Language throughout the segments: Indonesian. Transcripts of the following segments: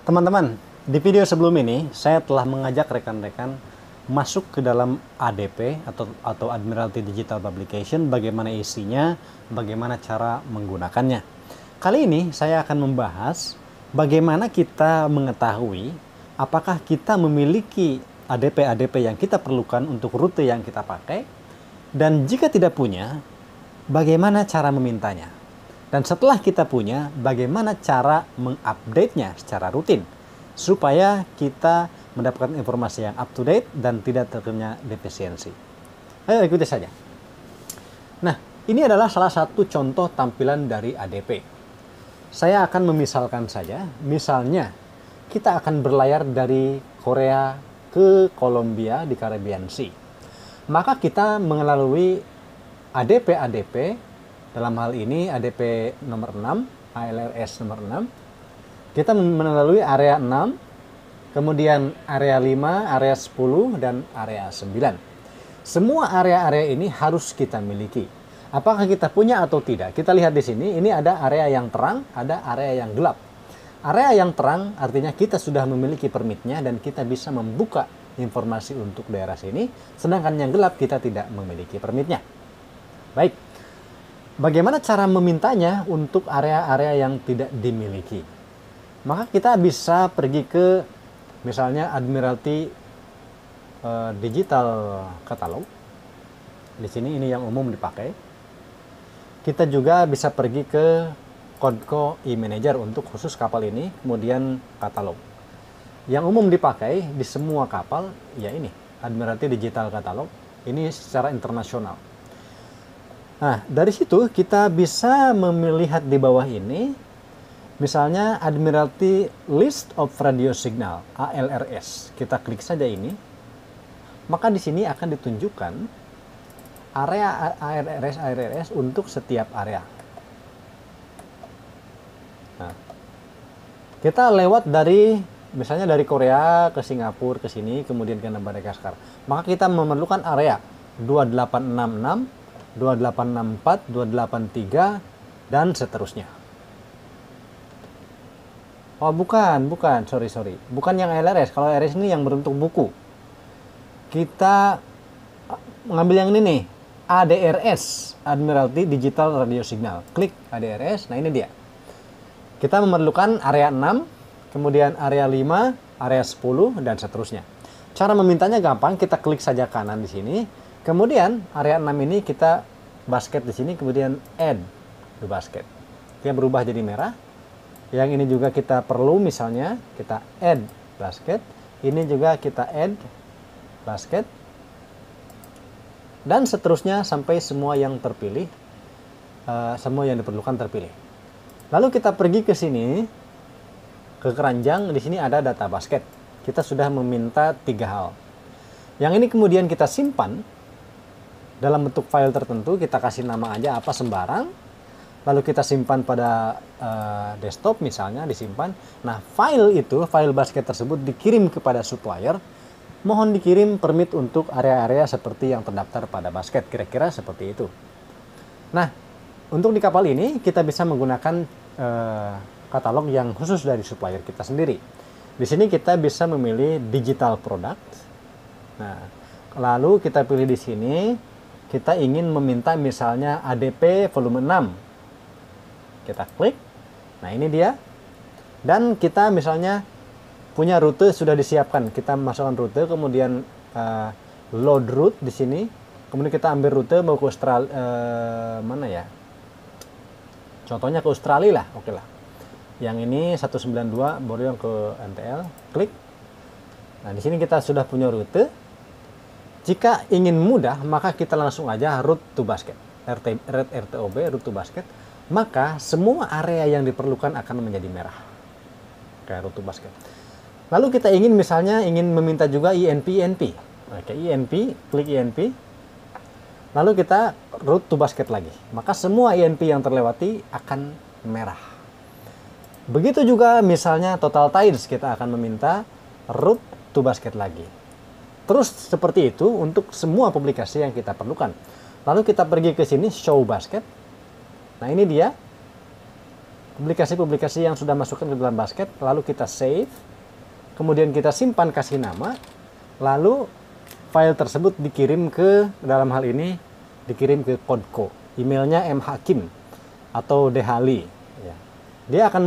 Teman-teman, di video sebelum ini saya telah mengajak rekan-rekan masuk ke dalam ADP atau Admiralty Digital Publication, bagaimana isinya, bagaimana cara menggunakannya. Kali ini saya akan membahas bagaimana kita mengetahui apakah kita memiliki ADP-ADP yang kita perlukan untuk rute yang kita pakai, dan jika tidak punya, bagaimana cara memintanya. Dan setelah kita punya, bagaimana cara mengupdate-nya secara rutin supaya kita mendapatkan informasi yang up to date dan tidak terkena defisiensi. Ayo ikuti saja. Nah, ini adalah salah satu contoh tampilan dari ADP. Saya akan memisalkan saja, misalnya kita akan berlayar dari Korea ke Kolombia di Caribbean Sea. Maka kita melalui ADP-ADP, dalam hal ini ADP nomor 6, ALRS nomor 6. Kita melalui area 6, kemudian area 5, area 10, dan area 9. Semua area-area ini harus kita miliki. Apakah kita punya atau tidak? Kita lihat di sini, ini ada area yang terang, ada area yang gelap. Area yang terang artinya kita sudah memiliki permitnya dan kita bisa membuka informasi untuk daerah sini, sedangkan yang gelap kita tidak memiliki permitnya. Baik. Bagaimana cara memintanya untuk area-area yang tidak dimiliki? Maka kita bisa pergi ke misalnya Admiralty Digital Catalog. Di sini ini yang umum dipakai. Kita juga bisa pergi ke Codco e-Manager untuk khusus kapal ini, kemudian katalog. Yang umum dipakai di semua kapal ya ini, Admiralty Digital Catalog. Ini secara internasional. Nah, dari situ kita bisa melihat di bawah ini, misalnya Admiralty List of Radio Signal, ALRS. Kita klik saja ini, maka di sini akan ditunjukkan area ALRS untuk setiap area. Nah, kita lewat dari, misalnya dari Korea ke Singapura ke sini, kemudian ke Madagaskar. Maka kita memerlukan area 2866, 2864, 283, dan seterusnya. Oh bukan, sorry. Bukan yang LRS. Kalau LRS ini yang berbentuk buku. Kita mengambil yang ini nih, ADRS, Admiralty Digital Radio Signal. Klik ADRS, nah ini dia. Kita memerlukan area 6, kemudian area 5, area 10, dan seterusnya. Cara memintanya gampang, kita klik saja kanan di sini. Kemudian area 6 ini kita basket di sini, kemudian add to basket. Dia berubah jadi merah. Yang ini juga kita perlu, misalnya kita add basket. Ini juga kita add basket. Dan seterusnya sampai semua yang terpilih, semua yang diperlukan terpilih. Lalu kita pergi ke sini, ke keranjang. Di sini ada data basket. Kita sudah meminta 3 hal. Yang ini kemudian kita simpan dalam bentuk file tertentu. Kita kasih nama aja apa sembarang, lalu kita simpan pada desktop misalnya, disimpan. Nah, file basket tersebut dikirim kepada supplier. Mohon dikirim permit untuk area-area seperti yang terdaftar pada basket, kira-kira seperti itu. Nah, untuk di kapal ini kita bisa menggunakan katalog yang khusus dari supplier kita sendiri. Di sini kita bisa memilih digital product. Nah, lalu kita pilih di sini. Kita ingin meminta misalnya ADP volume 6. Kita klik. Nah, ini dia. Dan kita misalnya punya rute sudah disiapkan. Kita masukkan rute, kemudian load route di sini. Kemudian kita ambil rute mau ke Australia, mana ya? Contohnya ke Australia lah, oke lah. Yang ini 192 Bordeaux ke NTL. Klik. Nah, di sini kita sudah punya rute. Jika ingin mudah, maka kita langsung aja route to basket, RTOB, route to basket, maka semua area yang diperlukan akan menjadi merah, kayak route to basket. Lalu kita ingin misalnya meminta juga INP. Oke, INP, klik INP, lalu kita route to basket lagi, maka semua INP yang terlewati akan merah. Begitu juga misalnya total tides, kita akan meminta route to basket lagi. Terus seperti itu untuk semua publikasi yang kita perlukan. Lalu kita pergi ke sini, show basket. Nah, ini dia. publikasi-publikasi yang sudah masukkan ke dalam basket, lalu kita save, kemudian kita simpan kasih nama, lalu file tersebut dikirim ke, dalam hal ini dikirim ke Kodko, emailnya mhakim atau dhali. Ya. Dia akan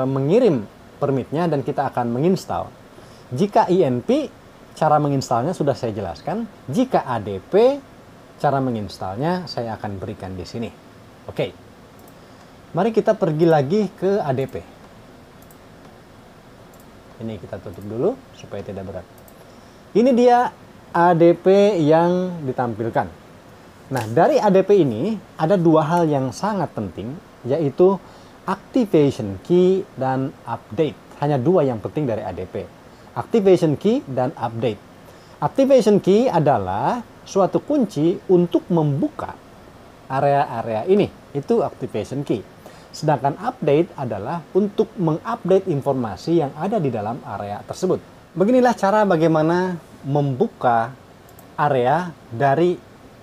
mengirim permitnya dan kita akan menginstal. Jika INP, cara menginstalnya sudah saya jelaskan. Jika ADP, cara menginstalnya saya akan berikan di sini. Oke, mari kita pergi lagi ke ADP. Ini kita tutup dulu supaya tidak berat. Ini dia ADP yang ditampilkan. Nah, dari ADP ini ada dua hal yang sangat penting, yaitu activation key dan update. Hanya dua yang penting dari ADP. Activation key dan update. Activation key adalah suatu kunci untuk membuka area-area ini. Itu activation key. Sedangkan update adalah untuk mengupdate informasi yang ada di dalam area tersebut. Beginilah cara bagaimana membuka area dari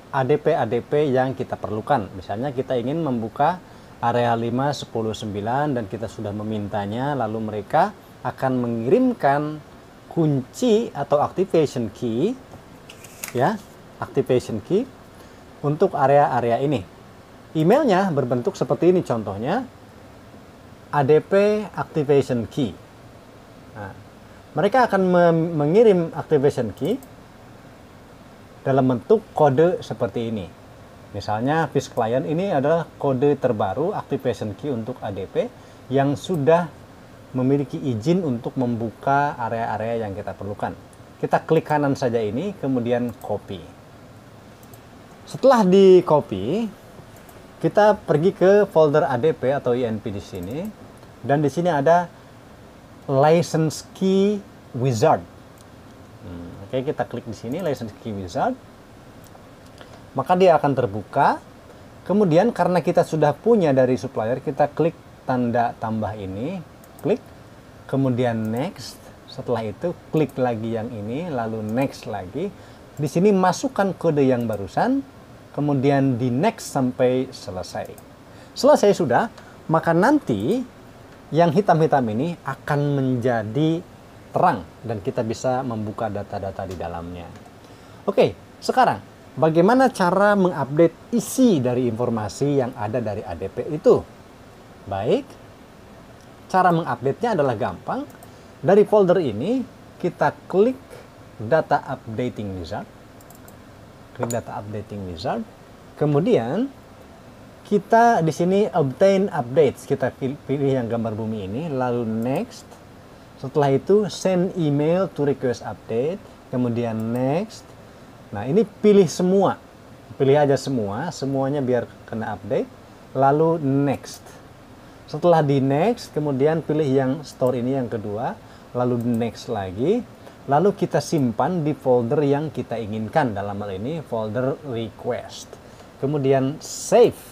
ADP-ADP yang kita perlukan. Misalnya kita ingin membuka area 5, 10, 9 dan kita sudah memintanya, lalu mereka akan mengirimkan kunci atau activation key, ya, activation key untuk area-area ini. Emailnya berbentuk seperti ini contohnya, ADP activation key. Nah, mereka akan mengirim activation key dalam bentuk kode seperti ini. Misalnya Fish Client ini adalah kode terbaru activation key untuk ADP yang sudah memiliki izin untuk membuka area-area yang kita perlukan. Kita klik kanan saja ini, kemudian copy. Setelah di copy, kita pergi ke folder ADP atau INP di sini, dan di sini ada license key wizard. Oke, kita klik di sini license key wizard, maka dia akan terbuka. Kemudian karena kita sudah punya dari supplier, kita klik tanda tambah ini, klik, kemudian next. Setelah itu klik lagi yang ini, lalu next lagi. Di sini masukkan kode yang barusan, kemudian di next sampai selesai. Selesai sudah, maka nanti yang hitam-hitam ini akan menjadi terang dan kita bisa membuka data-data di dalamnya. Oke, sekarang bagaimana cara mengupdate isi dari informasi yang ada dari ADP itu? Baik, cara mengupdate-nya adalah gampang. Dari folder ini kita klik data updating wizard. Klik data updating wizard. Kemudian kita di sini obtain updates. Kita pilih yang gambar bumi ini, lalu next. Setelah itu send email to request update, kemudian next. Nah, ini pilih semua. Pilih aja semua, semuanya biar kena update. Lalu next. Setelah di next, kemudian pilih yang store ini yang kedua, lalu next lagi. Lalu kita simpan di folder yang kita inginkan, dalam hal ini folder request. Kemudian save.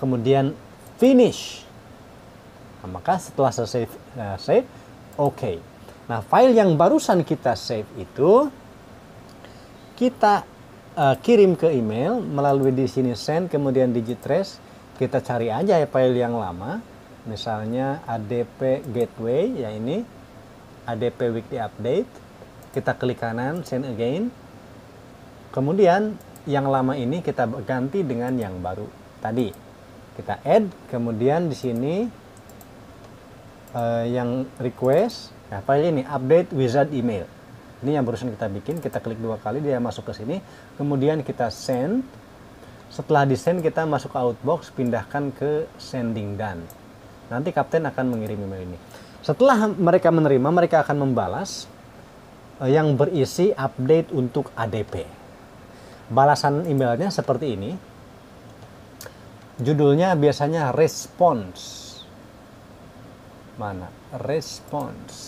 Kemudian finish. Nah, maka setelah selesai save, oke. Nah, file yang barusan kita save itu kita kirim ke email melalui di sini send, kemudian digit trace. Kita cari aja ya file yang lama, misalnya ADP gateway, ya ini ADP weekly update. Kita klik kanan, send again. Kemudian yang lama ini kita ganti dengan yang baru tadi. Kita add, kemudian di sini yang request. Nah, file ini update wizard email. Ini yang barusan kita bikin. Kita klik dua kali, dia masuk ke sini. Kemudian kita send. Setelah di send, kita masuk ke outbox, pindahkan ke sending done. Nanti kapten akan mengirim email ini. Setelah mereka menerima, mereka akan membalas yang berisi update untuk ADP. Balasan emailnya seperti ini. Judulnya biasanya response. Mana? Response.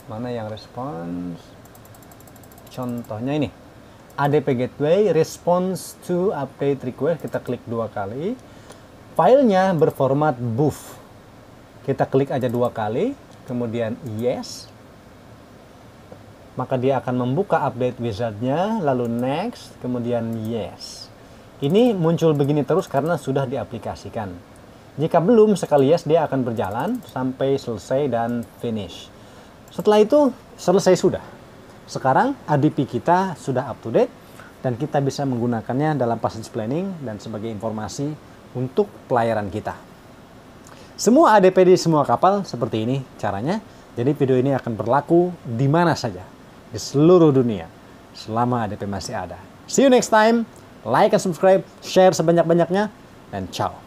Mana yang response? Contohnya ini. ADP Gateway response to update request. Kita klik dua kali. Filenya berformat BUF. Kita klik aja dua kali, kemudian yes. Maka dia akan membuka update wizardnya, lalu next, kemudian yes. Ini muncul begini terus karena sudah diaplikasikan. Jika belum, sekali yes dia akan berjalan sampai selesai dan finish. Setelah itu selesai sudah. Sekarang ADP kita sudah up to date dan kita bisa menggunakannya dalam passage planning dan sebagai informasi untuk pelayaran kita. Semua ADP di semua kapal seperti ini caranya. Jadi video ini akan berlaku di mana saja, di seluruh dunia, selama ADP masih ada. See you next time. Like and subscribe, share sebanyak-banyaknya, dan ciao.